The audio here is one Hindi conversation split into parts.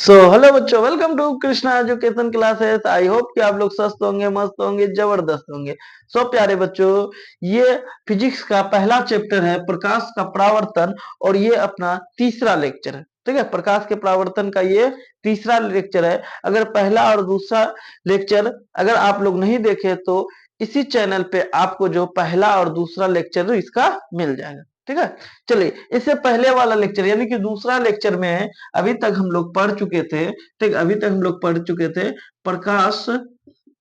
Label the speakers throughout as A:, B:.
A: हेलो बच्चों, welcome to Krishna education classes. I hope कि आप लोग स्वस्थ होंगे, मस्त होंगे, जबरदस्त होंगे। प्यारे बच्चों, ये फिजिक्स का पहला चैप्टर है प्रकाश का परावर्तन, और ये अपना तीसरा लेक्चर है। ठीक है, प्रकाश के परावर्तन का ये तीसरा लेक्चर है। अगर पहला और दूसरा लेक्चर अगर आप लोग नहीं देखे तो इसी चैनल पे आपको जो पहला और दूसरा लेक्चर इसका मिल जाएगा। ठीक है, चलिए इससे पहले वाला लेक्चर यानी कि दूसरा लेक्चर में अभी तक हम लोग पढ़ चुके थे। ठीक, अभी तक हम लोग पढ़ चुके थे प्रकाश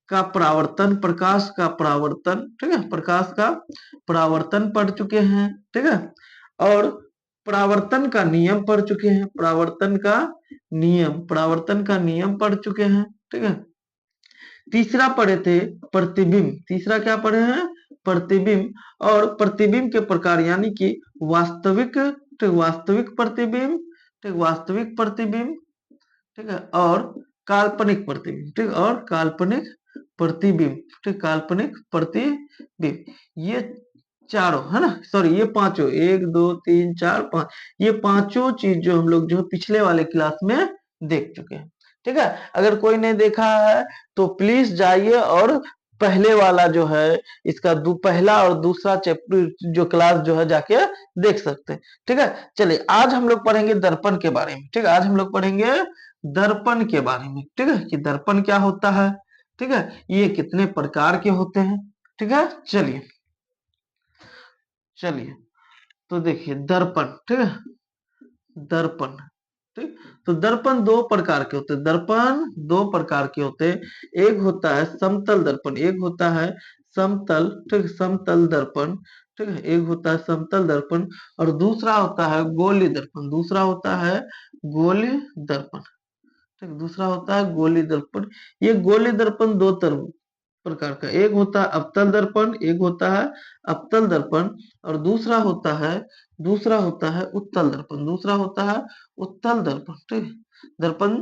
A: का परावर्तन, प्रकाश का परावर्तन। ठीक है, प्रकाश का परावर्तन पढ़ चुके हैं। ठीक है, और परावर्तन का नियम पढ़ चुके हैं, परावर्तन का नियम पढ़ चुके हैं। ठीक है, तीसरा पढ़े थे प्रतिबिंब। तीसरा क्या पढ़े हैं? प्रतिबिंब। और प्रतिबिंब के प्रकार यानी कि वास्तविक, ठीक, वास्तविक प्रतिबिंब, ठीक, वास्तविक प्रतिबिंब, ठीक है, और काल्पनिक प्रतिबिंब, ठीक, और काल्पनिक प्रतिबिंब, ठीक, काल्पनिक प्रतिबिंब। ये चारों है ना, सॉरी ये पांचों, 1 2 3 4 5, ये पांचों चीज जो हम लोग जो पिछले वाले क्लास में देख चुके हैं। ठीक है, अगर कोई नहीं देखा है तो प्लीज जाइए और पहले वाला जो है इसका पहला और दूसरा चैप्टर जो क्लास जो है जाके देख सकते हैं। ठीक है, चलिए आज हम लोग पढ़ेंगे दर्पण के बारे में। ठीक है, आज हम लोग पढ़ेंगे दर्पण के बारे में। ठीक है, कि दर्पण क्या होता है, ठीक है, ये कितने प्रकार के होते हैं। ठीक है, चलिए चलिए तो देखिए दर्पण, ठीक है, दर्पण, ठीक। तो दर्पण दो प्रकार के होते हैं, दर्पण दो प्रकार के होते हैं। एक होता है समतल दर्पण, एक होता है समतल, ठीक, समतल दर्पण। ठीक है, एक होता है समतल दर्पण और दूसरा होता है गोली दर्पण, दूसरा होता है गोली दर्पण। ठीक, दूसरा होता है गोली दर्पण। ये गोली दर्पण दो प्रकार का, एक होता है अवतल दर्पण, एक होता है अवतल दर्पण, और दूसरा होता है उत्तल दर्पण, दूसरा होता है उत्तल दर्पण। ठीक है, दर्पण,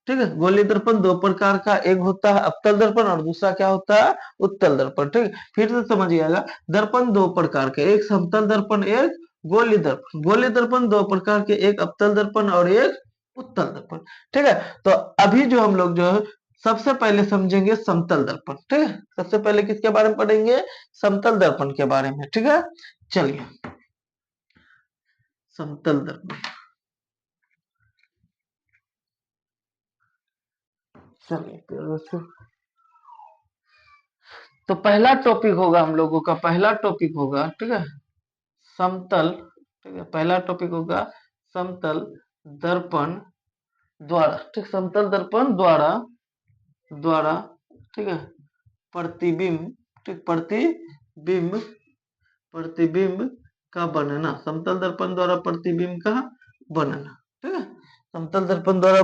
A: ठीक है, गोली दर्पण दो प्रकार का, एक होता है अवतल दर्पण और दूसरा क्या होता है उत्तल दर्पण। ठीक, फिर से समझिएगा, दर्पण दो प्रकार के, एक समतल दर्पण, एक गोली दर्पण। गोली दर्पण दो प्रकार के, एक अवतल दर्पण और एक उत्तल दर्पण। ठीक है, तो अभी जो हम लोग जो है सबसे पहले समझेंगे समतल दर्पण। ठीक है, सबसे पहले किसके बारे में पढ़ेंगे? समतल दर्पण के बारे में। ठीक है, चलिए समतल दर्पण, चलिए तो पहला टॉपिक होगा, हम लोगों का पहला टॉपिक होगा, ठीक है, समतल। ठीक है, पहला टॉपिक होगा समतल दर्पण द्वारा, ठीक, समतल दर्पण द्वारा, द्वारा, ठीक है, प्रतिबिंब, ठीक, प्रतिबिंब, प्रतिबिंब का बनना, समतल दर्पण द्वारा प्रतिबिंब का बनना। ठीक है, समतल दर्पण द्वारा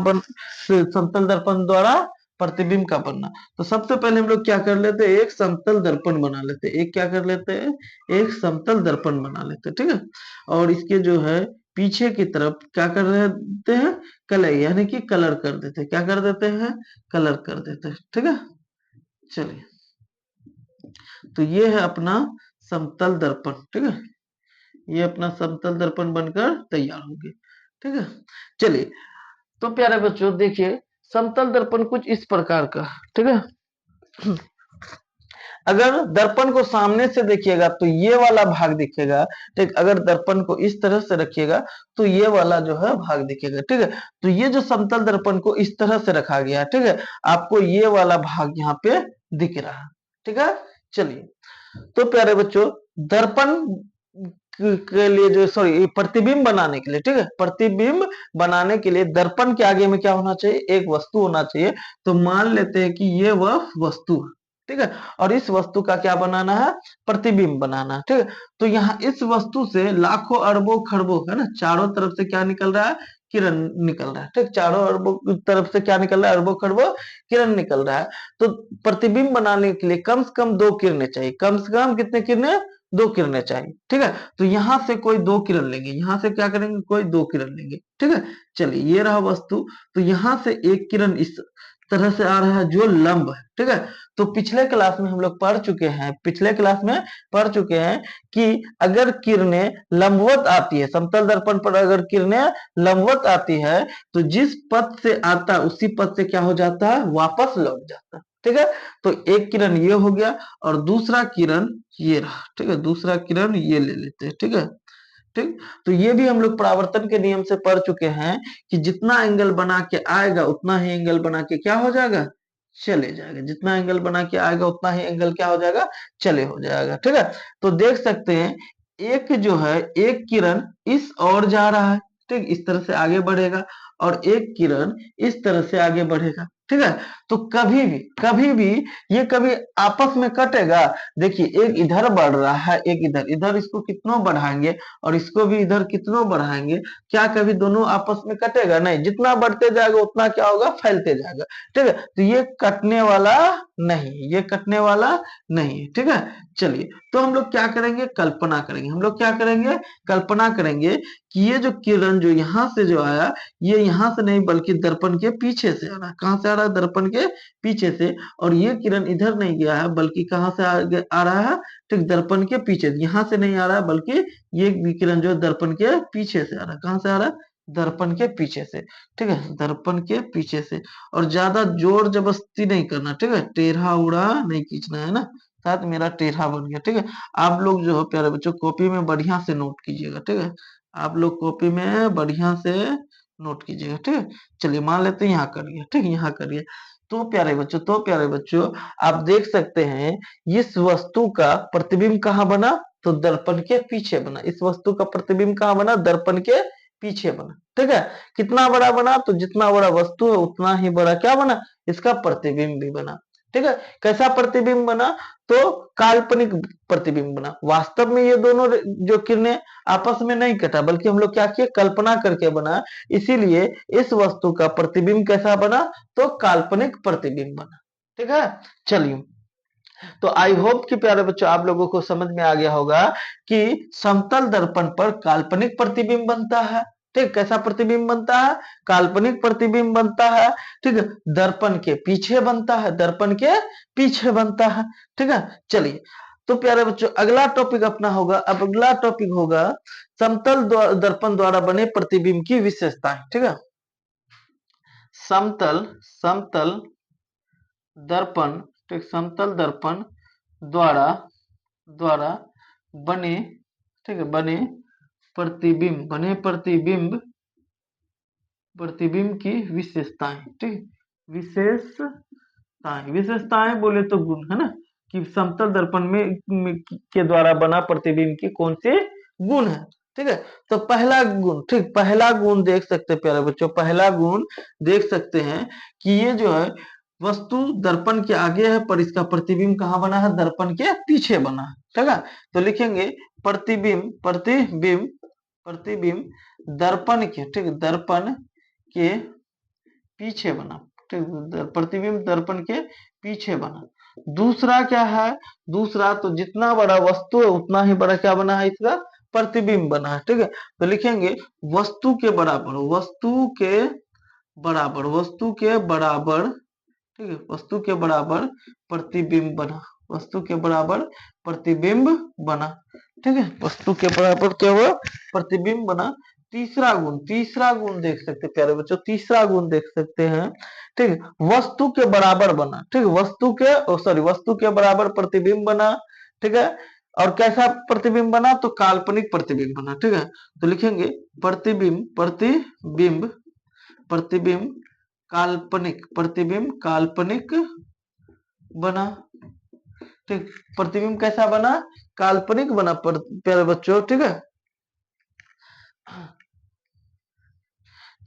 A: समतल दर्पण द्वारा प्रतिबिंब का बनना। तो सबसे पहले हम लोग क्या कर लेते हैं, एक समतल दर्पण बना लेते हैं। एक क्या कर लेते हैं, एक समतल दर्पण बना लेते हैं। ठीक है, और इसके जो है पीछे की तरफ क्या कर देते हैं, कलर यानी कि कलर कर देते हैं। क्या कर देते हैं, कलर कर देते हैं। ठीक है, चलिए तो ये है अपना समतल दर्पण। ठीक है, ये अपना समतल दर्पण बनकर तैयार हो गए। ठीक है, चलिए तो प्यारे बच्चों देखिए समतल दर्पण कुछ इस प्रकार का। ठीक है, अगर दर्पण को सामने से देखिएगा तो ये वाला भाग दिखेगा। ठीक, अगर दर्पण को इस तरह से रखिएगा तो ये वाला जो है भाग दिखेगा। ठीक है, तो ये जो समतल दर्पण को इस तरह से रखा गया है, ठीक है, आपको ये वाला भाग यहाँ पे दिख रहा है। ठीक है, चलिए तो प्यारे बच्चों दर्पण के लिए जो, सॉरी, प्रतिबिंब बनाने के लिए, ठीक है, प्रतिबिंब बनाने के लिए दर्पण के आगे में क्या होना चाहिए, एक वस्तु होना चाहिए। तो मान लेते हैं कि ये वह वस्तु है। ठीक है, और इस वस्तु का क्या बनाना है, प्रतिबिंब बनाना है। ठीक है, तो यहाँ इस वस्तु से लाखों अरबों खरबों, है ना, चारों तरफ से क्या निकल रहा है, किरण निकल रहा है। ठीक, चारों अरबों तरफ से क्या निकल रहा है, अरबों खरबों किरण निकल रहा है। तो प्रतिबिंब बनाने के लिए कम से कम दो किरणें चाहिए, कम से कम कितने किरणें, दो किरणें चाहिए। ठीक है, तो यहां से कोई दो किरण लेंगे, यहां से क्या करेंगे, कोई दो किरण लेंगे। ठीक है, चलिए ये रहा वस्तु। तो यहां से एक किरण इस तरह से आ रहा है जो लंब है, ठीक है। तो पिछले क्लास में हम लोग पढ़ चुके हैं, पिछले क्लास में पढ़ चुके हैं कि अगर किरणें लंबवत आती है, समतल दर्पण पर अगर किरणें लंबवत आती है तो जिस पथ से आता है उसी पथ से क्या हो जाता है, वापस लौट जाता है, ठीक है। तो एक किरण ये हो गया और दूसरा किरण ये रहा, ठीक है। दूसरा किरण ये ले लेते हैं, ठीक है। ठीक, तो ये भी हम लोग परावर्तन के नियम से पढ़ चुके हैं कि जितना एंगल बना के आएगा उतना ही एंगल बना के क्या हो जाएगा, चले जाएगा। जितना एंगल बना के आएगा उतना ही एंगल क्या हो जाएगा, चले हो जाएगा, ठीक है। तो देख सकते हैं एक जो है, एक किरण इस ओर जा रहा है, ठीक, इस तरह से आगे बढ़ेगा और एक किरण इस तरह से आगे बढ़ेगा, ठीक है। तो कभी भी ये कभी आपस में कटेगा। देखिए एक इधर बढ़ रहा है, एक इधर, इधर इसको कितनों बढ़ाएंगे और इसको भी इधर कितनों बढ़ाएंगे, क्या कभी दोनों आपस में कटेगा, नहीं। जितना बढ़ते जाएगा उतना क्या होगा, फैलते जाएगा, ठीक है। तो ये कटने वाला नहीं, ये कटने वाला नहीं, ठीक है। चलिए तो हम लोग क्या करेंगे, कल्पना करेंगे। हम लोग क्या करेंगे, कल्पना करेंगे कि ये जो किरण जो यहाँ से जो आया, ये यहाँ से नहीं बल्कि दर्पण के पीछे से आ रहा है। कहाँ से आ रहा है, दर्पण के पीछे से। और ये किरण इधर नहीं गया है बल्कि कहाँ से आ रहा है, ठीक, दर्पण के पीछे, यहाँ से नहीं आ रहा है बल्कि ये विकिरण जो है दर्पण के पीछे से आ रहा है। कहाँ से आ रहा है, दर्पण के पीछे से, ठीक है, दर्पण के पीछे से। और ज्यादा जोर जबरदस्ती नहीं करना, ठीक है, टेढ़ा उड़ा नहीं खींचना है ना। साथ मेरा टेढ़ा बन गया, ठीक है। आप लोग जो है प्यारे बच्चों कॉपी में बढ़िया से नोट कीजिएगा, ठीक है। आप लोग कॉपी में बढ़िया से नोट कीजिएगा, ठीक है। चलिए मान लेते हैं यहाँ करिए, ठीक है, यहाँ करिए। तो प्यारे बच्चों आप देख सकते हैं इस वस्तु का प्रतिबिंब कहाँ बना, तो दर्पण के पीछे बना। इस वस्तु का प्रतिबिंब कहाँ बना, दर्पण के पीछे बना, ठीक है। कितना बड़ा बना, तो जितना बड़ा वस्तु है उतना ही बड़ा क्या बना, इसका प्रतिबिंब भी बना, ठीक है। कैसा प्रतिबिंब बना, तो काल्पनिक प्रतिबिंब बना। वास्तव में ये दोनों जो किरणें आपस में नहीं कटा बल्कि हम लोग क्या किए, कल्पना करके बना। इसीलिए इस वस्तु का प्रतिबिंब कैसा बना, तो काल्पनिक प्रतिबिंब बना, ठीक है। चलिए तो आई होप कि प्यारे बच्चों आप लोगों को समझ में आ गया होगा कि समतल दर्पण पर काल्पनिक प्रतिबिंब बनता है, ठीक। कैसा प्रतिबिंब बनता है, काल्पनिक प्रतिबिंब बनता है, ठीक है। दर्पण के पीछे बनता है, दर्पण के पीछे बनता है, ठीक है। चलिए तो प्यारे बच्चों अगला टॉपिक अपना होगा, अब अगला टॉपिक होगा समतल दर्पण द्वारा बने प्रतिबिंब की विशेषताएं, ठीक है। समतल समतल दर्पण, ठीक, समतल दर्पण द्वारा द्वारा बने, ठीक है, बने प्रतिबिंब, बने प्रतिबिंब, प्रतिबिंब की विशेषताएं, ठीक। विशेषताएं, विशेषताएं बोले तो गुण है ना, कि समतल दर्पण में के द्वारा बना प्रतिबिंब की कौन से गुण है, ठीक है। तो पहला गुण, ठीक, पहला गुण देख सकते हैं प्यारे बच्चों, पहला गुण देख सकते हैं कि ये जो है वस्तु दर्पण के आगे है पर इसका प्रतिबिंब कहाँ बना है, दर्पण के पीछे बना है, ठीक है। तो लिखेंगे प्रतिबिंब, प्रतिबिंब, प्रतिबिंब दर्पण के, ठीक, दर्पण के पीछे बना, ठीक, प्रतिबिंब दर्पण के पीछे बना। दूसरा क्या है, दूसरा तो जितना बड़ा वस्तु है उतना ही बड़ा क्या बना है, इसका प्रतिबिंब बना है, ठीक है। तो लिखेंगे वस्तु के बराबर, वस्तु के बराबर, वस्तु के बराबर, ठीक है, वस्तु के बराबर प्रतिबिंब बना, वस्तु के बराबर प्रतिबिंब बना, ठीक है। वस्तु के बराबर क्या हुआ, प्रतिबिंब बना। तीसरा गुण, तीसरा गुण देख सकते हैं प्यारे बच्चों, तीसरा गुण देख सकते हैं, ठीक है, वस्तु के बराबर बना, ठीक है, वस्तु के सॉरी वस्तु के बराबर प्रतिबिंब बना, ठीक है। और कैसा प्रतिबिंब बना, तो काल्पनिक प्रतिबिंब बना, ठीक है। तो लिखेंगे प्रतिबिंब, प्रतिबिंब, प्रतिबिंब काल्पनिक, प्रतिबिंब काल्पनिक बना, ठीक। प्रतिबिंब कैसा बना, काल्पनिक बना प्यारे बच्चों, ठीक है।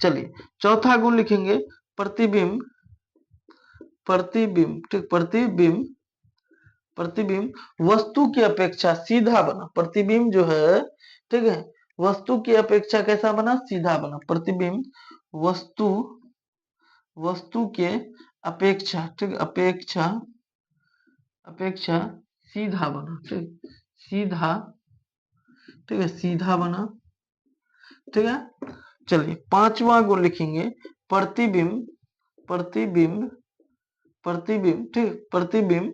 A: चलिए चौथा गुण लिखेंगे प्रतिबिंब, प्रतिबिंब, ठीक, प्रतिबिंब, प्रतिबिंब वस्तु की अपेक्षा सीधा बना। प्रतिबिंब जो है, ठीक है, वस्तु की अपेक्षा कैसा बना, सीधा बना। प्रतिबिंब वस्तु, वस्तु के अपेक्षा, ठीक, अपेक्षा, अपेक्षा सीधा बना, ठीक, सीधा, ठीक है, सीधा बना, ठीक है। चलिए पांचवा गुण लिखेंगे प्रतिबिंब, प्रतिबिंब प्रतिबिंब, ठीक, प्रतिबिंब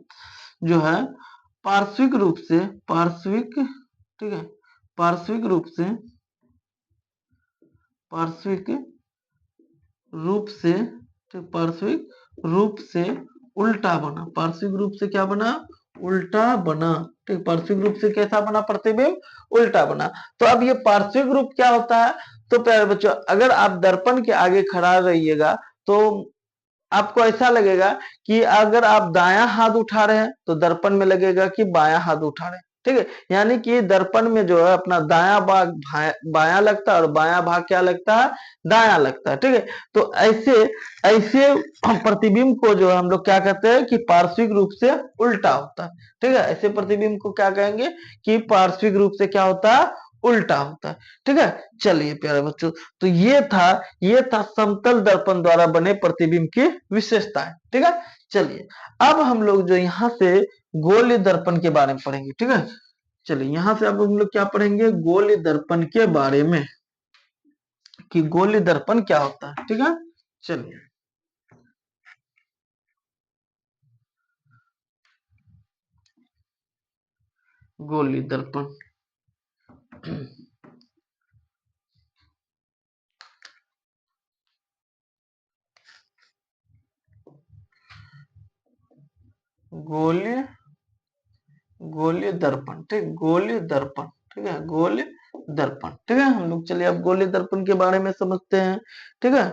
A: जो है पार्श्विक रूप से, पार्श्विक, ठीक है, पार्श्विक रूप से, पार्श्विक रूप से, ठीक, पार्श्विक रूप से उल्टा बना, पार्श्विक रूप से क्या बना, उल्टा बना, ठीक, पार्श्विक रूप से कैसा बना, प्रतिबिंब उल्टा बना। तो अब ये पार्श्विक रूप क्या होता है, तो प्यारे बच्चों अगर आप दर्पण के आगे खड़ा रहिएगा तो आपको ऐसा लगेगा कि अगर आप दायां हाथ उठा रहे हैं तो दर्पण में लगेगा कि बायां हाथ उठा रहे हैं, ठीक है, यानी कि दर्पण में जो है अपना दायां भाग बायां लगता है और बायां भाग क्या लगता है, दायां लगता है, ठीक है। तो ऐसे ऐसे प्रतिबिंब को जो है हम लोग क्या कहते हैं कि पार्श्विक रूप से उल्टा होता है, ठीक है, ऐसे प्रतिबिंब को क्या कहेंगे कि पार्श्विक रूप से क्या होता है, उल्टा होता है, ठीक है। चलिए प्यारे बच्चों, तो ये था समतल दर्पण द्वारा बने प्रतिबिंब की विशेषताएं, ठीक है। चलिए अब हम लोग जो यहाँ से गोलीय दर्पण के बारे में पढ़ेंगे, ठीक है। चलिए यहाँ से अब हम लोग क्या पढ़ेंगे, गोलीय दर्पण के बारे में कि गोलीय दर्पण क्या होता है, ठीक है। चलिए गोलीय दर्पण, गोलीय गोलीय दर्पण, ठीक, गोलीय दर्पण, ठीक है, गोलीय दर्पण, ठीक है। हम लोग चलिए अब गोलीय दर्पण के बारे में समझते हैं, ठीक है।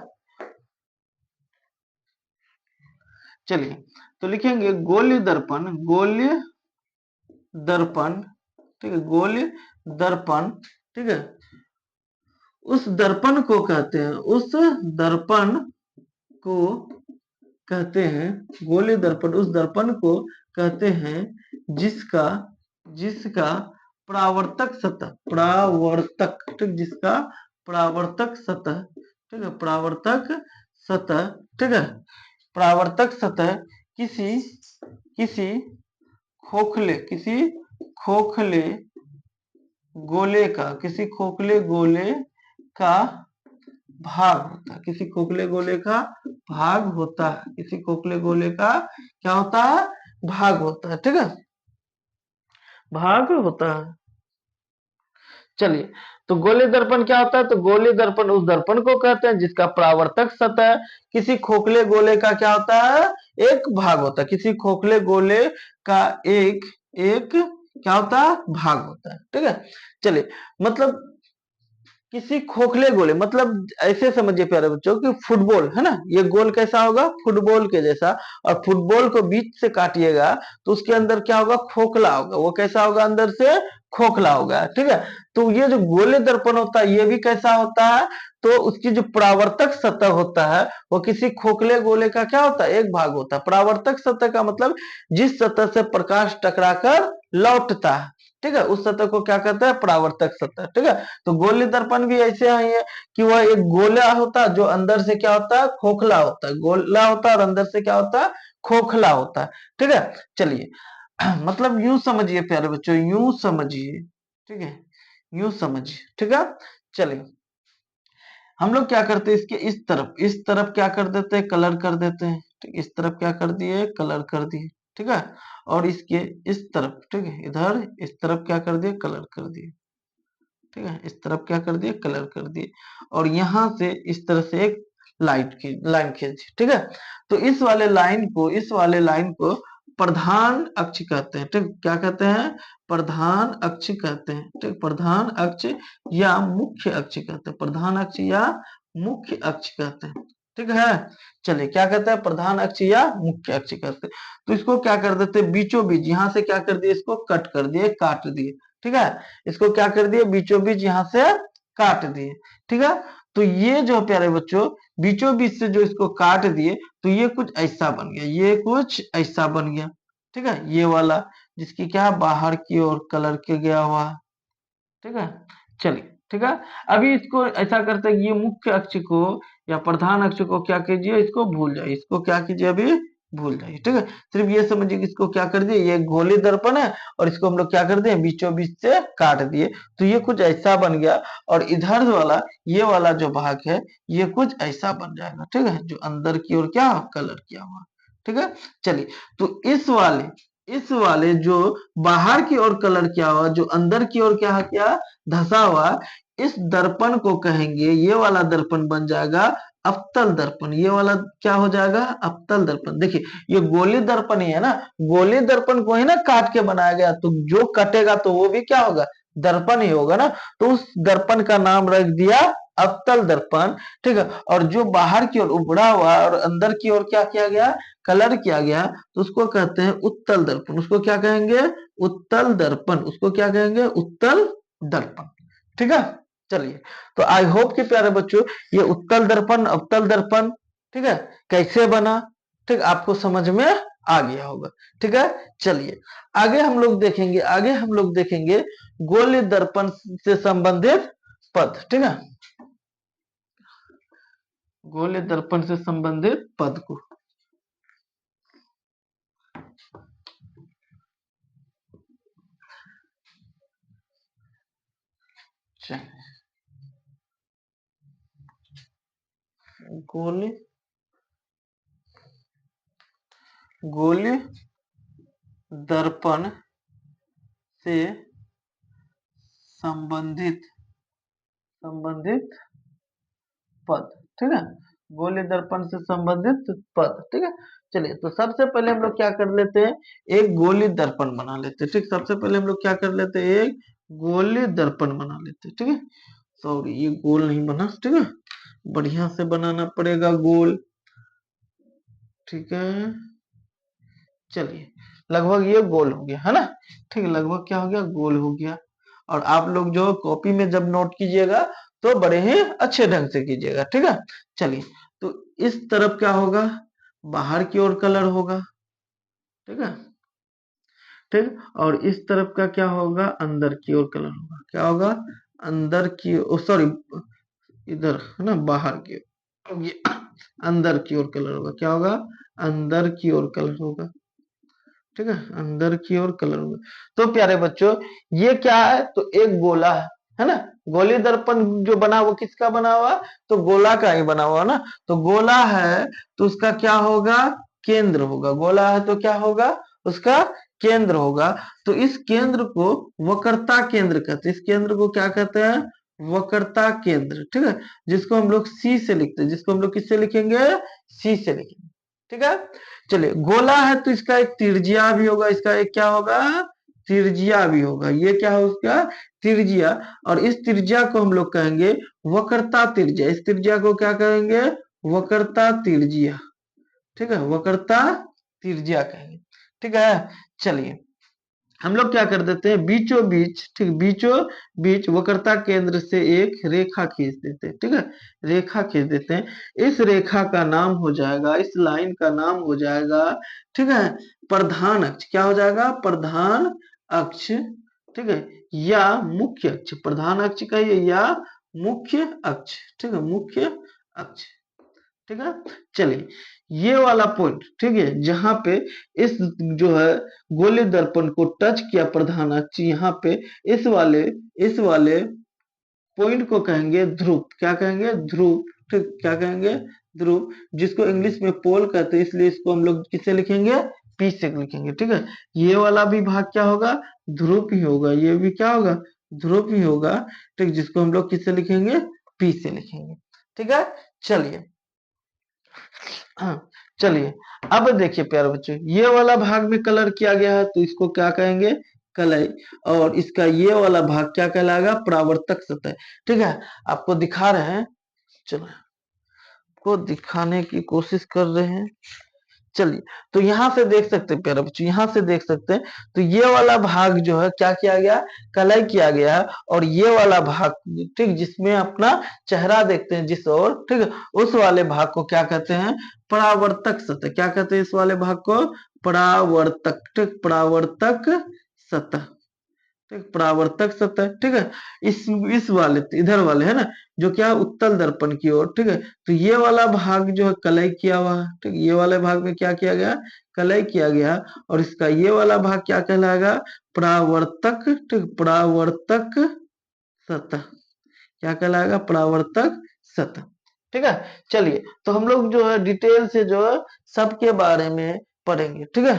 A: चलिए तो लिखेंगे गोलीय दर्पण, गोलीय दर्पण, ठीक है, गोलीय दर्पण, ठीक है, उस दर्पण को कहते हैं, उस दर्पण को कहते हैं, गोलीय दर्पण उस दर्पण को कहते हैं जिसका जिसका परावर्तक सतह, परावर्तक, ठीक, जिसका परावर्तक सतह, ठीक है, परावर्तक सतह, ठीक है, परावर्तक सतह किसी किसी किसी खोखले किसी खोखले गोले का भाग होता है, किसी खोखले गोले का भाग होता है, किसी खोखले गोले का क्या होता है, भाग होता है, ठीक है, भाग होता है। चलिए तो गोलीय दर्पण क्या होता है, तो गोलीय दर्पण उस दर्पण को कहते हैं जिसका परावर्तक सतह किसी खोखले गोले का क्या होता है, एक भाग होता है, किसी खोखले गोले का एक एक क्या होता है, भाग होता है, ठीक है। चलिए मतलब किसी खोखले गोले मतलब ऐसे समझिए प्यारे बच्चों कि फुटबॉल है ना, ये गोल कैसा होगा, फुटबॉल के जैसा, और फुटबॉल को बीच से काटिएगा तो उसके अंदर क्या होगा, खोखला होगा, वो कैसा होगा, अंदर से खोखला होगा, ठीक है। तो ये जो गोले दर्पण होता है ये भी कैसा होता है, तो उसकी जो परावर्तक सतह होता है वो किसी खोखले गोले का क्या होता है, एक भाग होता है। परावर्तक सतह का मतलब जिस सतह से प्रकाश टकराकर लौटता है, ठीक है, उस सतह को क्या कहते हैं, परावर्तक सतह, ठीक है। तो गोलीय दर्पण भी ऐसे ही है कि वह एक गोला होता है जो अंदर से क्या होता है, खोखला होता है, गोला होता है और अंदर से क्या होता है, खोखला होता है, ठीक है। चलिए मतलब यूं समझिए प्यारे बच्चों, यूं समझिए, ठीक है, यूं समझिए, ठीक है। चलिए हम लोग क्या करते हैं, इसके इस तरफ क्या कर देते हैं, कलर कर देते हैं, ठीक, इस तरफ क्या कर दिए, कलर कर दिए, ठीक है, और इसके इस तरफ, ठीक है, इधर इस तरफ क्या कर दिए, कलर कर दिए, ठीक है, इस तरफ क्या कर दिए, कलर कर दिए, और यहां से इस तरह से एक लाइन खींची, ठीक है। तो इस वाले लाइन को प्रधान अक्ष कहते हैं, ठीक, क्या कहते हैं, प्रधान अक्ष कहते हैं, ठीक, प्रधान अक्ष या मुख्य अक्ष कहते हैं, प्रधान अक्ष या मुख्य अक्ष कहते हैं, ठीक है। चलिए क्या कहते हैं, प्रधान अक्ष या मुख्य अक्ष कहते हैं। तो इसको क्या कर देते हैं, बीचों बीच यहां से क्या कर दिए, इसको कट कर दिए, काट दिए, ठीक है, इसको क्या कर दिए, बीचों बीच यहां से काट दिए, ठीक है। तो ये जो प्यारे बच्चों बीचों बीच से जो इसको काट दिए तो ये कुछ ऐसा बन गया, ये कुछ ऐसा बन गया, ठीक है, ये वाला जिसकी क्या बाहर की ओर कलर के गया हुआ, ठीक है। चलिए ठीक है, अभी इसको ऐसा करते हैं, ये मुख्य अक्ष को या प्रधान अक्ष को क्या कीजिए, इसको भूल जाइए, इसको क्या कीजिए, अभी भूल जाइए, ठीक है। सिर्फ ये समझिए कि इसको क्या कर दिए, ये गोली दर्पण है और इसको हम लोग क्या कर दिए, बीचों बीच से काट दिए, तो ये कुछ ऐसा बन गया, और इधर वाला ये वाला जो भाग है ये कुछ ऐसा बन जाएगा, ठीक है, जो अंदर की ओर क्या कलर किया हुआ, ठीक है। चलिए, तो इस वाले जो बाहर की ओर कलर किया हुआ, जो अंदर की ओर क्या क्या धसा हुआ, इस दर्पण को कहेंगे, ये वाला दर्पण बन जाएगा अवतल दर्पण। ये वाला क्या हो जाएगा? अवतल दर्पण। देखिए, ये गोली दर्पण ही है ना, गोली दर्पण को ही ना काट के बनाया गया, तो जो कटेगा तो वो भी क्या होगा? दर्पण ही होगा ना। तो उस दर्पण का नाम रख दिया अवतल दर्पण, ठीक है। और जो बाहर की ओर उभड़ा हुआ और अंदर की ओर क्या किया गया? कलर किया गया, तो उसको कहते हैं उत्तल दर्पण। उसको क्या कहेंगे? उत्तल दर्पण। उसको क्या कहेंगे? उत्तल दर्पण, ठीक है। चलिए, तो आई होप कि प्यारे बच्चों, ये उत्तल दर्पण, अवतल दर्पण, ठीक है, कैसे बना, ठीक, आपको समझ में आ गया होगा, ठीक है। चलिए, आगे हम लोग देखेंगे गोलीय दर्पण से संबंधित पद, ठीक है, गोलीय दर्पण से संबंधित पद को। गोली गोली दर्पण से संबंधित पद, ठीक है, गोली दर्पण से संबंधित पद, ठीक है। चलिए, तो सबसे पहले हम लोग क्या कर लेते हैं? एक गोली दर्पण बना लेते हैं, ठीक। सबसे पहले हम लोग क्या कर लेते हैं? एक गोली दर्पण बना लेते हैं, ठीक है। सॉरी, ये गोल नहीं बना, ठीक है, बढ़िया से बनाना पड़ेगा गोल, ठीक है। चलिए, लगभग ये गोल हो गया है ना, ठीक है, लगभग क्या हो गया? गोल हो गया। और आप लोग जो कॉपी में जब नोट कीजिएगा तो बड़े ही अच्छे ढंग से कीजिएगा, ठीक है। चलिए, तो इस तरफ क्या होगा? बाहर की ओर कलर होगा, ठीक है, ठीक। और इस तरफ का क्या होगा? अंदर की ओर कलर होगा। क्या होगा? अंदर की ओर, सॉरी, इधर है ना, बाहर की ओर, ये अंदर की ओर कलर होगा। क्या होगा? अंदर की ओर कलर होगा, ठीक है, अंदर की ओर कलर होगा। तो प्यारे बच्चों, ये क्या है? तो एक गोला है ना। गोली दर्पण जो बना वो किसका बना हुआ? तो गोला का ही बना हुआ ना। तो गोला है तो उसका क्या होगा? केंद्र होगा। गोला है तो क्या होगा? उसका केंद्र होगा। तो इस केंद्र को वक्रता केंद्र कहते हैं। इस केंद्र को क्या कहते हैं? वक्रता केंद्र, ठीक है, जिसको हम लोग सी से लिखते हैं। जिसको हम लोग किससे लिखेंगे? सी से लिखेंगे, ठीक है। चलिए, गोला है तो इसका एक त्रिज्या भी होगा। इसका एक क्या होगा? त्रिज्या भी होगा। ये क्या है उसका? त्रिज्या। और इस त्रिज्या को हम लोग कहेंगे वक्रता त्रिज्या। इस त्रिज्या को क्या कहेंगे? वक्रता त्रिज्या, ठीक है, वक्रता त्रिज्या कहेंगे, ठीक है। चलिए, हम लोग क्या कर देते हैं? बीचों बीच, ठीक, बीचों बीच वक्रता केंद्र से एक रेखा खींच देते हैं, ठीक है, रेखा खींच देते हैं। इस रेखा का नाम हो जाएगा, इस लाइन का नाम हो जाएगा, ठीक है, प्रधान अक्ष। क्या हो जाएगा? प्रधान अक्ष, ठीक है, या मुख्य अक्ष। प्रधान अक्ष कहिए या मुख्य अक्ष, ठीक है, मुख्य अक्ष, ठीक है। चलिए, ये वाला पॉइंट, ठीक है, जहां पे इस जो है गोलीय दर्पण को टच किया प्रधान अक्ष, यहाँ पे इस वाले पॉइंट को कहेंगे ध्रुव। क्या कहेंगे? ध्रुव, ठीक, क्या कहेंगे? ध्रुव, जिसको इंग्लिश में पोल कहते हैं, इसलिए इसको हम लोग किससे लिखेंगे? पी से लिखेंगे, ठीक है। ये वाला भी भाग क्या होगा? ध्रुव ही होगा। ये भी क्या होगा? ध्रुव ही होगा, ठीक, जिसको हम लोग किससे लिखेंगे? पी से लिखेंगे, ठीक है। चलिए, हाँ, चलिए, अब देखिए प्यारे बच्चों, ये वाला भाग में कलर किया गया है तो इसको क्या कहेंगे? कलई। और इसका ये वाला भाग क्या कहलाएगा? परावर्तक सतह, ठीक है। आपको दिखा रहे हैं, चलो, आपको दिखाने की कोशिश कर रहे हैं। चलिए, तो यहाँ से देख सकते हैं प्यारे बच्चों, यहाँ से देख सकते हैं, तो ये वाला भाग जो है क्या किया गया? कलई किया गया है। और ये वाला भाग, ठीक, जिसमें अपना चेहरा देखते हैं जिस ओर, ठीक है, उस वाले भाग को क्या कहते हैं? परावर्तक सतह। क्या कहते हैं इस वाले भाग को? परावर्तक, ठीक, परावर्तक सतह, ठीक, परावर्तक सतह, ठीक है। इस वाले, इधर वाले है ना, जो क्या उत्तल दर्पण की ओर, ठीक है। तो ये वाला भाग जो है कलई किया हुआ है, ठीक, ये वाले भाग में क्या किया गया? कलई किया गया। और इसका ये वाला भाग क्या कहलाएगा? परावर्तक, ठीक, परावर्तक सतह। क्या कहलाएगा? परावर्तक सतह, ठीक है। चलिए, तो हम लोग जो है डिटेल से जो है सबके बारे में पढ़ेंगे, ठीक है।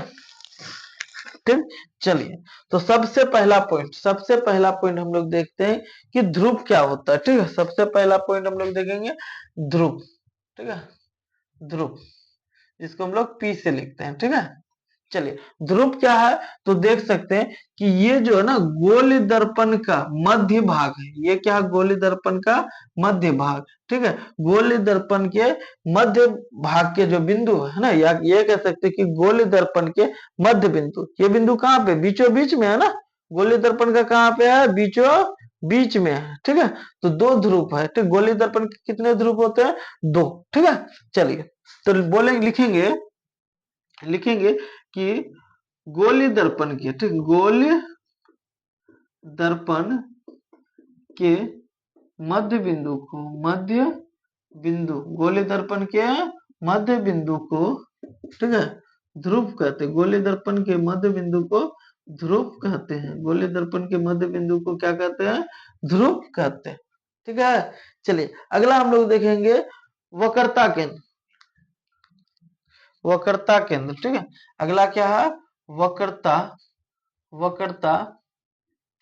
A: ठीक, चलिए, तो सबसे पहला पॉइंट हम लोग देखते हैं कि ध्रुव क्या होता है, ठीक है। सबसे पहला पॉइंट हम लोग देखेंगे ध्रुव, ठीक है, ध्रुव, जिसको हम लोग पी से लिखते हैं, ठीक है। चलिए, ध्रुव क्या है, तो देख सकते हैं कि ये जो है ना गोली दर्पण का मध्य भाग है। ये क्या है, गोली दर्पण का मध्य भाग, ठीक है। गोली दर्पण के मध्य भाग के जो बिंदु है ना, या ये कह सकते हैं कि गोली दर्पण के मध्य बिंदु, ये बिंदु कहाँ पे, बीचों बीच में है ना। गोली दर्पण का कहाँ पे है, बीचों बीच में है, ठीक है। तो दो ध्रुव है, ठीक। गोली दर्पण के कितने ध्रुव होते हैं, दो, ठीक है। चलिए, तो बोलेंगे, लिखेंगे लिखेंगे कि गोली दर्पण के, ठीक, गोली दर्पण के मध्य बिंदु, गोली दर्पण के मध्य बिंदु को, ठीक है, ध्रुव कहते हैं। गोली दर्पण के मध्य बिंदु को ध्रुव कहते हैं। गोली दर्पण के मध्य बिंदु को क्या कहते हैं, ध्रुव कहते हैं, ठीक है। चलिए, अगला हम लोग देखेंगे वक्रता केंद्र, वक्रता केंद्र, ठीक है। अगला क्या है, वक्रता वक्रता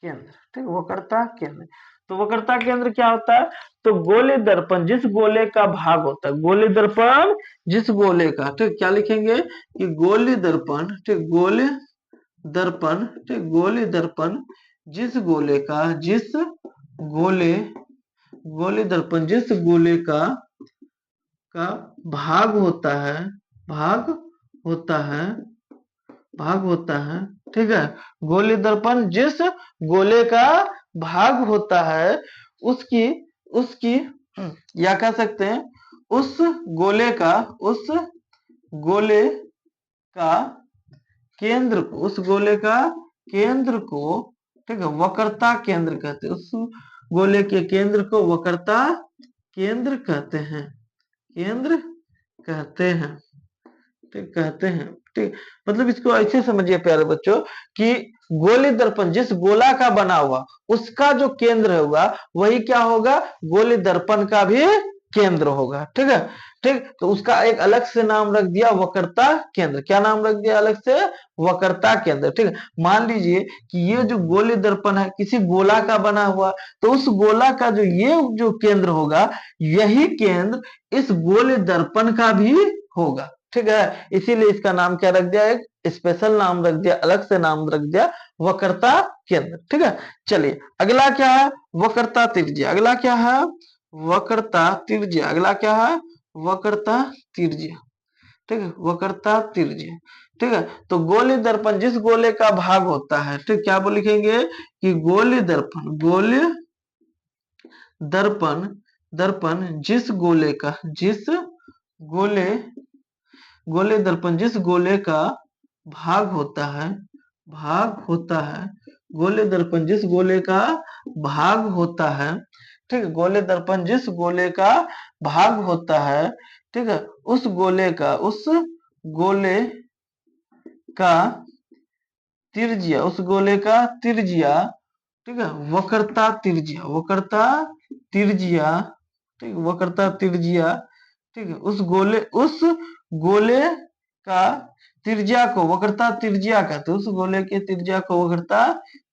A: केंद्र, ठीक, वक्रता केंद्र। तो वक्रता केंद्र क्या होता है, तो गोले दर्पण जिस गोले का भाग होता है, गोले दर्पण जिस गोले का, ठीक, क्या लिखेंगे कि गोली दर्पण, ठीक, गोले दर्पण, ठीक, गोली दर्पण जिस गोले का, जिस गोले गोली दर्पण जिस गोले का भाग होता है, भाग होता है भाग होता है, ठीक है। गोली दर्पण जिस गोले का भाग होता है, उसकी उसकी या कह सकते हैं उस गोले का, उस गोले का केंद्र को, उस गोले का केंद्र को, ठीक है, वक्रता केंद्र कहते हैं। उस गोले के केंद्र को वक्रता केंद्र कहते हैं, केंद्र कहते हैं, ठीक, कहते हैं, ठीक। मतलब इसको ऐसे समझिए प्यारे बच्चों कि गोली दर्पण जिस गोला का बना हुआ, उसका जो केंद्र होगा वही क्या होगा, गोली दर्पण का भी केंद्र होगा, ठीक है। ठीक, तो उसका एक अलग से नाम रख दिया वक्रता केंद्र। क्या नाम रख दिया अलग से, वक्रता केंद्र, ठीक है। मान लीजिए कि ये जो गोली दर्पण है किसी गोला का बना हुआ, तो उस गोला का जो ये जो केंद्र होगा, यही केंद्र इस गोली दर्पण का भी होगा, ठीक है। इसीलिए इसका नाम क्या रख दिया, एक स्पेशल नाम रख दिया, अलग से नाम रख दिया, वक्रता केंद्र, ठीक है। चलिए, अगला क्या है, वक्रता त्रिज्या। अगला क्या है, वक्रता त्रिज्या। अगला क्या है, वक्रता त्रिज्या, ठीक है, वक्रता त्रिज्या, ठीक है। तो गोली दर्पण जिस गोले का भाग होता है, ठीक, क्या बोल लिखेंगे कि गोली दर्पण, गोली दर्पण दर्पण जिस गोले का, जिस गोले गोले दर्पण जिस गोले का भाग होता है, भाग होता है, गोले दर्पण जिस गोले का भाग होता है, ठीक है, गोले दर्पण जिस गोले का भाग होता है, ठीक है, उस गोले का त्रिज्या, उस गोले का त्रिज्या, ठीक है, वक्रता त्रिज्या, वक्रता त्रिज्या, ठीक, वक्रता त्रिज्या, ठीक है। उस गोले का त्रिज्या को वक्रता त्रिज्या कहते हैं। उस गोले के त्रिज्या को वक्रता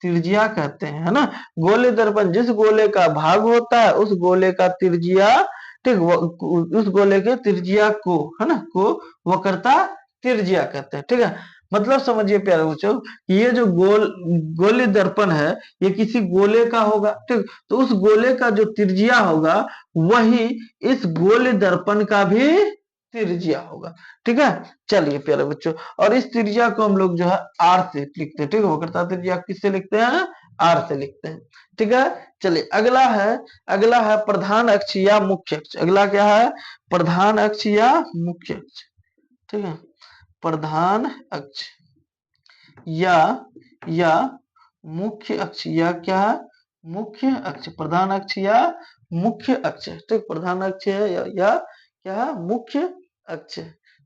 A: त्रिज्या कहते हैं, है ना। गोले दर्पण जिस गोले का भाग होता है, उस गोले का त्रिज्या, ठीक, उस गोले के त्रिज्या को, है ना, को वक्रता त्रिज्या कहते हैं, ठीक है। मतलब समझिए प्यारे बच्चों, ये जो गोली दर्पण है, ये किसी गोले का होगा, ठीक। तो उस गोले का जो त्रिज्या होगा वही इस गोली दर्पण का भी त्रिज्या होगा, ठीक है। चलिए प्यारे बच्चों, और इस त्रिज्या को हम लोग जो है आर से लिखते हैं, ठीक है। वक्रता त्रिज्या किससे लिखते हैं, आर से लिखते हैं, ठीक है। चलिए, अगला है प्रधान अक्ष या मुख्य अक्ष। अगला क्या है, प्रधान अक्ष या मुख्य अक्ष, ठीक है। प्रधान अक्ष या मुख्य अक्ष, या क्या है, मुख्य अक्ष, प्रधान अक्ष या मुख्य अक्ष, ठीक, प्रधान अक्ष है या क्या है, मुख्य अक्ष,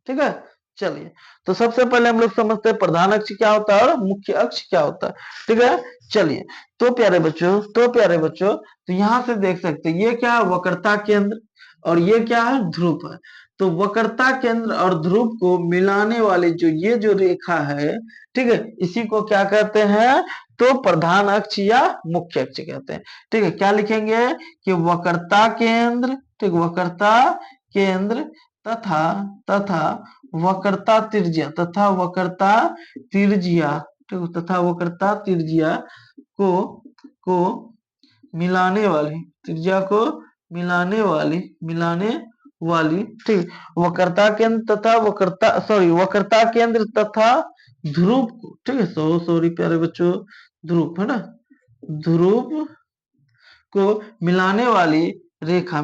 A: ठीक है। चलिए, तो सबसे पहले हम लोग समझते हैं प्रधान अक्ष क्या होता है और मुख्य अक्ष क्या होता है, ठीक है। चलिए, तो प्यारे बच्चों तो यहां से देख सकते हैं ये क्या है, वक्रता केंद्र, और ये क्या है, ध्रुव है। तो वक्रता केंद्र और ध्रुव को मिलाने वाली जो ये जो रेखा है, ठीक है, इसी को क्या कहते हैं, तो प्रधान अक्ष या मुख्य अक्ष कहते हैं। ठीक है, क्या लिखेंगे कि वक्रता केंद्र, ठीक, वक्रता केंद्र तथा तथा वक्रता त्रिज्या, तथा वक्रता त्रिज्या, ठीक, तथा वक्रता त्रिज्या को को मिलाने वाली, त्रिज्या को मिलाने वाली, ठीक, वक्रता केंद्र तथा वक्रता केंद्र तथा ध्रुव को, ठीक है, सॉरी प्यारे बच्चों, ध्रुव है ना, ध्रुव को मिलाने वाली रेखा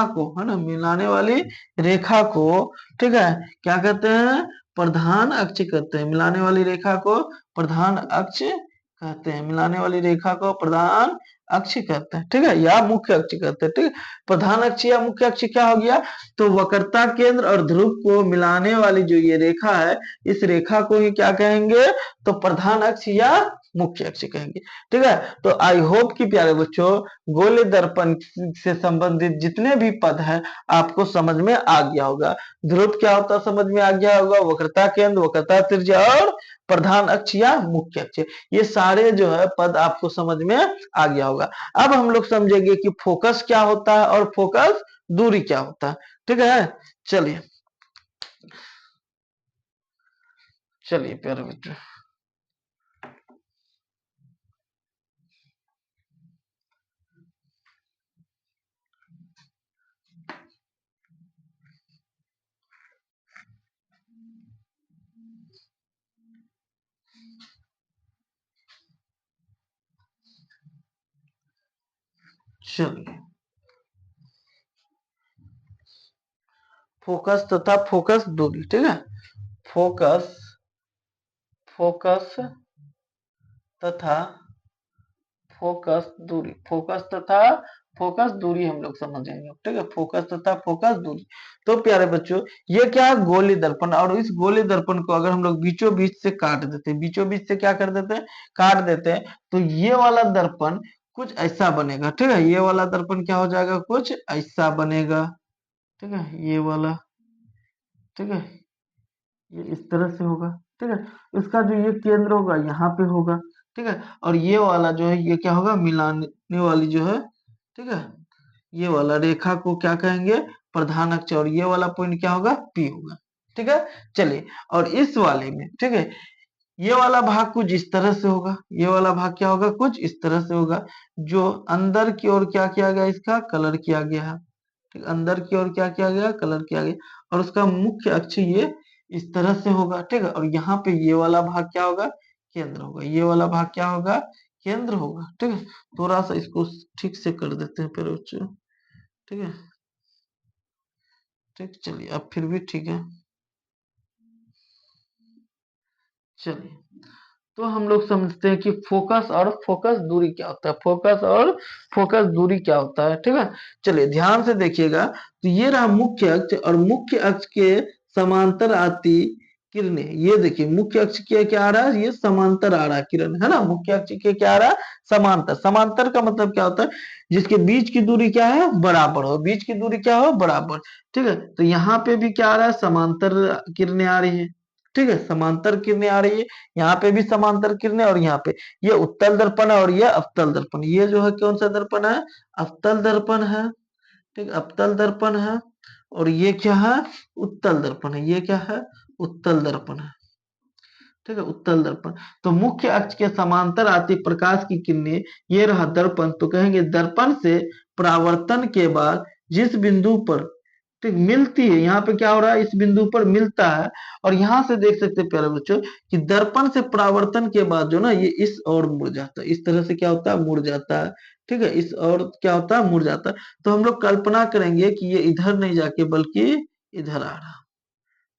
A: को, है ना, मिलाने वाली रेखा को, ठीक है, क्या कहते हैं, प्रधान अक्ष कहते हैं। मिलाने वाली रेखा को प्रधान अक्ष कहते हैं, मिलाने वाली रेखा को प्रधान अक्ष कहते हैं, ठीक है, या मुख्य अक्ष कहते हैं। ठीक है, प्रधान अक्ष या मुख्य अक्ष क्या हो गया, तो वक्रता केंद्र और ध्रुव को मिलाने वाली जो ये रेखा है, इस रेखा को ही क्या कहेंगे, तो प्रधान अक्ष या मुख्य अक्ष कहेंगे। ठीक है, तो आई होप कि प्यारे बच्चों गोले दर्पण से संबंधित जितने भी पद हैं आपको समझ में आ गया होगा। ध्रुव क्या होता समझ में आ गया होगा, वक्रता केंद्र, वक्रता त्रिज्या और प्रधान अक्ष या मुख्य अक्ष, ये सारे जो है पद आपको समझ में आ गया होगा। अब हम लोग समझेंगे कि फोकस क्या होता है और फोकस दूरी क्या होता है। ठीक है, चलिए चलिए प्यारे बच्चों, चलिए फोकस तथा फोकस दूरी। ठीक है, फोकस फोकस तथा फोकस तथा फोकस दूरी हम लोग समझेंगे। ठीक है, फोकस तथा फोकस दूरी। तो प्यारे बच्चों ये क्या है, गोली दर्पण, और इस गोली दर्पण को अगर हम लोग बीचों बीच से काट देते हैं, बीचों बीच से क्या कर देते हैं, काट देते हैं, तो ये वाला दर्पण कुछ ऐसा बनेगा। ठीक है, ये वाला दर्पण क्या हो जाएगा, कुछ ऐसा बनेगा। ठीक है, ये वाला, ठीक है, ये इस तरह से होगा। ठीक है, इसका जो ये केंद्र होगा यहाँ पे होगा। ठीक है, और ये वाला जो है ये क्या होगा, मिलाने वाली जो है, ठीक है, ये वाला रेखा को क्या कहेंगे, प्रधान अक्ष, और ये वाला पॉइंट क्या होगा, पी होगा। ठीक है, चलिए, और इस वाले में, ठीक है, ये वाला भाग कुछ इस तरह से होगा, ये वाला भाग क्या होगा, कुछ इस तरह से होगा, जो अंदर की ओर क्या किया गया, इसका कलर किया गया है। ठीक, अंदर की ओर क्या किया गया, कलर किया गया, और उसका मुख्य अक्ष ये इस तरह से होगा। ठीक है, और यहाँ पे ये वाला भाग क्या होगा, केंद्र होगा, ये वाला भाग क्या होगा, केंद्र होगा। ठीक है, थोड़ा सा इसको ठीक से कर देते हैं फिर बच्चों। ठीक है, ठीक, चलिए अब फिर भी ठीक है। चलिए, तो हम लोग समझते हैं कि फोकस और फोकस दूरी क्या होता है, फोकस और फोकस दूरी क्या होता है। ठीक है, चलिए ध्यान से देखिएगा, तो ये रहा मुख्य अक्ष, और मुख्य अक्ष के समांतर आती किरणें, ये देखिए मुख्य अक्ष के क्या आ रहा है, ये समांतर आ रहा है किरण, है ना, मुख्य अक्ष के क्या आ रहा है, समांतर। समांतर का मतलब क्या होता है, जिसके बीच की दूरी क्या है, बराबर हो, बीच की दूरी क्या हो, बराबर। ठीक है, तो यहाँ पे भी क्या आ रहा है, समांतर किरणें आ रही है। ठीक है, समांतर किरणें आ रही है, यहाँ पे भी समांतर किरणें, और यहाँ पे ये उत्तल दर्पण है और ये अवतल दर्पण। ये जो है कौन सा दर्पण है, अवतल दर्पण है। ठीक, अवतल दर्पण है, और ये क्या है, उत्तल दर्पण है, ये क्या है, उत्तल दर्पण है। ठीक है, उत्तल दर्पण। तो मुख्य अक्ष के समांतर आती प्रकाश की किरणें, ये रहा दर्पण, तो कहेंगे दर्पण से परावर्तन के बाद जिस बिंदु पर, ठीक, मिलती है, यहाँ पे क्या हो रहा है, इस बिंदु पर मिलता है, और यहाँ से देख सकते हैं प्यारे बच्चों कि दर्पण से परावर्तन के बाद जो ना ये इस ओर मुड़ जाता है, इस तरह से क्या होता है, मुड़ जाता है। ठीक है, इस ओर क्या होता है, मुड़ जाता है। तो हम लोग कल्पना करेंगे कि ये इधर नहीं जाके बल्कि इधर आ रहा।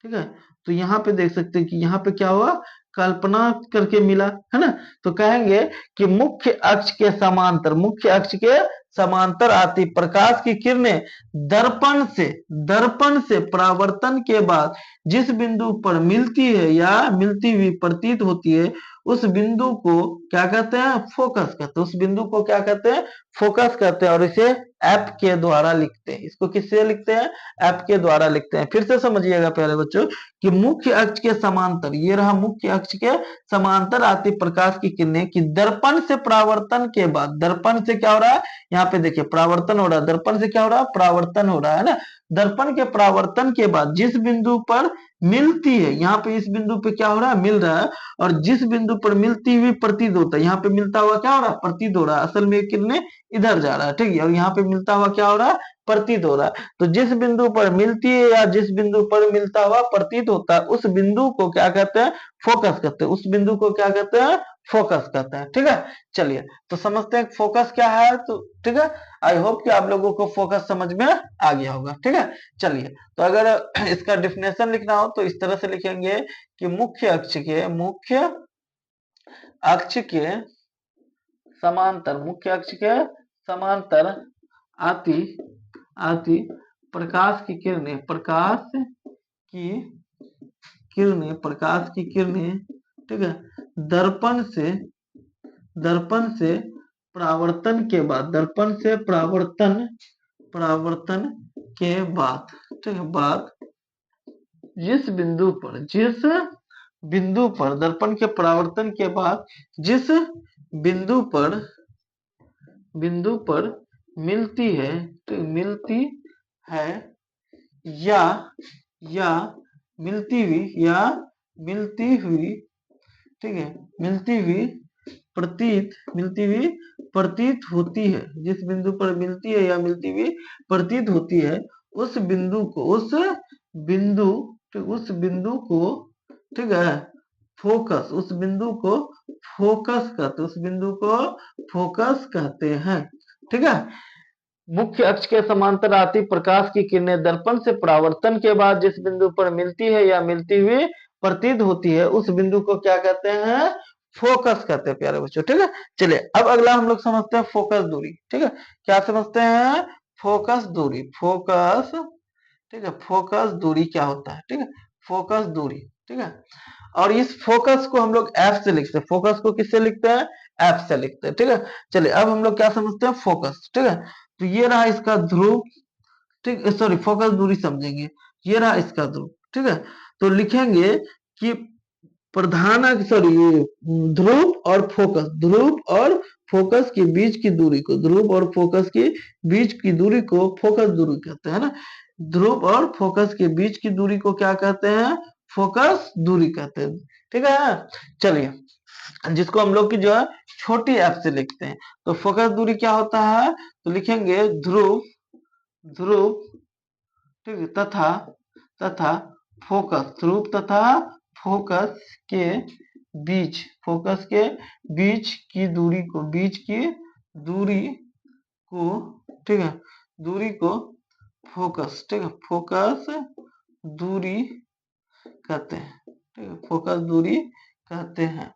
A: ठीक है, तो यहाँ पे देख सकते हैं कि यहाँ पे क्या हुआ, कल्पना करके मिला, है ना। तो कहेंगे कि मुख्य अक्ष के समांतर आती प्रकाश की किरणें दर्पण से परावर्तन के बाद जिस बिंदु पर मिलती है या मिलती हुई प्रतीत होती है, उस बिंदु को क्या कहते हैं, फोकस कहते हैं। उस बिंदु को क्या कहते हैं, फोकस कहते हैं, और इसे एफ के द्वारा लिखते हैं। इसको किससे लिखते हैं? एफ के द्वारा लिखते हैं। फिर से समझिएगा प्यारे बच्चों कि मुख्य अक्ष के समांतर, ये रहा मुख्य अक्ष के समांतर आती प्रकाश की किरणें कि दर्पण से परावर्तन के बाद, दर्पण से क्या हो रहा है? यहाँ पे देखिए परावर्तन हो रहा है, दर्पण से क्या हो रहा है? परावर्तन हो रहा है ना। दर्पण के परावर्तन के बाद जिस बिंदु पर मिलती है, यहाँ पे इस बिंदु पे क्या हो रहा है? मिल रहा है। और जिस बिंदु पर मिलती हुई प्रतीत होता है, यहाँ पे मिलता हुआ क्या हो रहा है? प्रतीत हो रहा है। असल में किरणें इधर जा रहा है, ठीक है, और यहाँ पे मिलता हुआ क्या हो रहा है? प्रतीत हो रहा है। तो जिस बिंदु पर मिलती है या जिस बिंदु पर मिलता हुआ प्रतीत होता है, उस बिंदु को क्या कहते हैं? फोकस कहते हैं। उस बिंदु को क्या कहते हैं? फोकस कहते हैं, ठीक है। चलिए तो समझते हैं फोकस क्या है, तो ठीक है। आई होप कि आप लोगों को फोकस समझ में आ गया होगा, ठीक है। चलिए तो अगर इसका डिफिनेशन लिखना हो तो इस तरह से लिखेंगे कि मुख्य अक्ष के समांतर, मुख्य अक्ष के समांतर आती आती प्रकाश की किरणें, प्रकाश की किरणें, ठीक है, दर्पण से परावर्तन के बाद, दर्पण से परावर्तन के बाद, ठीक है, बाद जिस बिंदु पर दर्पण के परावर्तन के बाद जिस बिंदु पर मिलती है, तो मिलती है या मिलती हुई, ठीक है, मिलती हुई प्रतीत होती है, जिस बिंदु पर मिलती है या मिलती हुई प्रतीत होती है, उस बिंदु को ठीक है फोकस, उस बिंदु को फोकस कहते हैं, ठीक है। मुख्य अक्ष के समांतर आती प्रकाश की किरणें दर्पण से परावर्तन के बाद जिस बिंदु पर मिलती है या मिलती हुई प्रतीत होती है, उस बिंदु को क्या कहते हैं? फोकस कहते हैं प्यारे बच्चों, ठीक है। चलिए अब अगला हम लोग समझते हैं फोकस दूरी, ठीक है। क्या समझते हैं? फोकस दूरी, ठीक है, फोकस दूरी क्या होता है, ठीक है, फोकस दूरी, ठीक है। और इस फोकस को हम लोग एफ से लिखते हैं, फोकस को किससे लिखते हैं? एफ से लिखते हैं, ठीक है। चलिए अब हम लोग क्या समझते हैं? फोकस, ठीक है। तो ये रहा इसका ध्रुव, ठीक, सॉरी फोकस दूरी समझेंगे। ये रहा इसका ध्रुव, ठीक है। तो लिखेंगे कि प्रधान, सॉरी, ध्रुव और फोकस के बीच की दूरी को, ध्रुव और फोकस के बीच की दूरी को फोकस दूरी कहते हैं ना। ध्रुव और फोकस के बीच की दूरी को क्या कहते हैं? फोकस दूरी कहते हैं, ठीक है। चलिए जिसको हम लोग की जो है छोटी एफ से लिखते हैं, तो फोकस दूरी क्या होता है? तो लिखेंगे ध्रुव, ठीक है, तथा फोकस, ध्रुव तथा फोकस के बीच की दूरी को, ठीक है, दूरी को फोकस, ठीक है, फोकस दूरी कहते हैं, ठीक है, फोकस दूरी कहते हैं,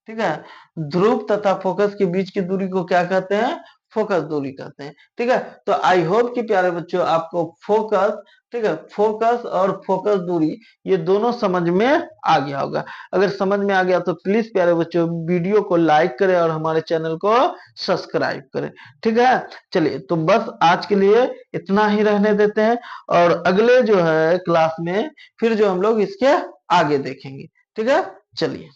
A: ठीक है। ध्रुव तथा फोकस के बीच की दूरी को क्या कहते हैं? फोकस दूरी कहते हैं, ठीक है। तो आई होप कि प्यारे बच्चों आपको फोकस, ठीक है, फोकस और फोकस दूरी ये दोनों समझ में आ गया होगा। अगर समझ में आ गया तो प्लीज प्यारे बच्चों वीडियो को लाइक करें और हमारे चैनल को सब्सक्राइब करें, ठीक है। चलिए तो बस आज के लिए इतना ही रहने देते हैं, और अगले जो है क्लास में फिर जो हम लोग इसके आगे देखेंगे, ठीक है। चलिए।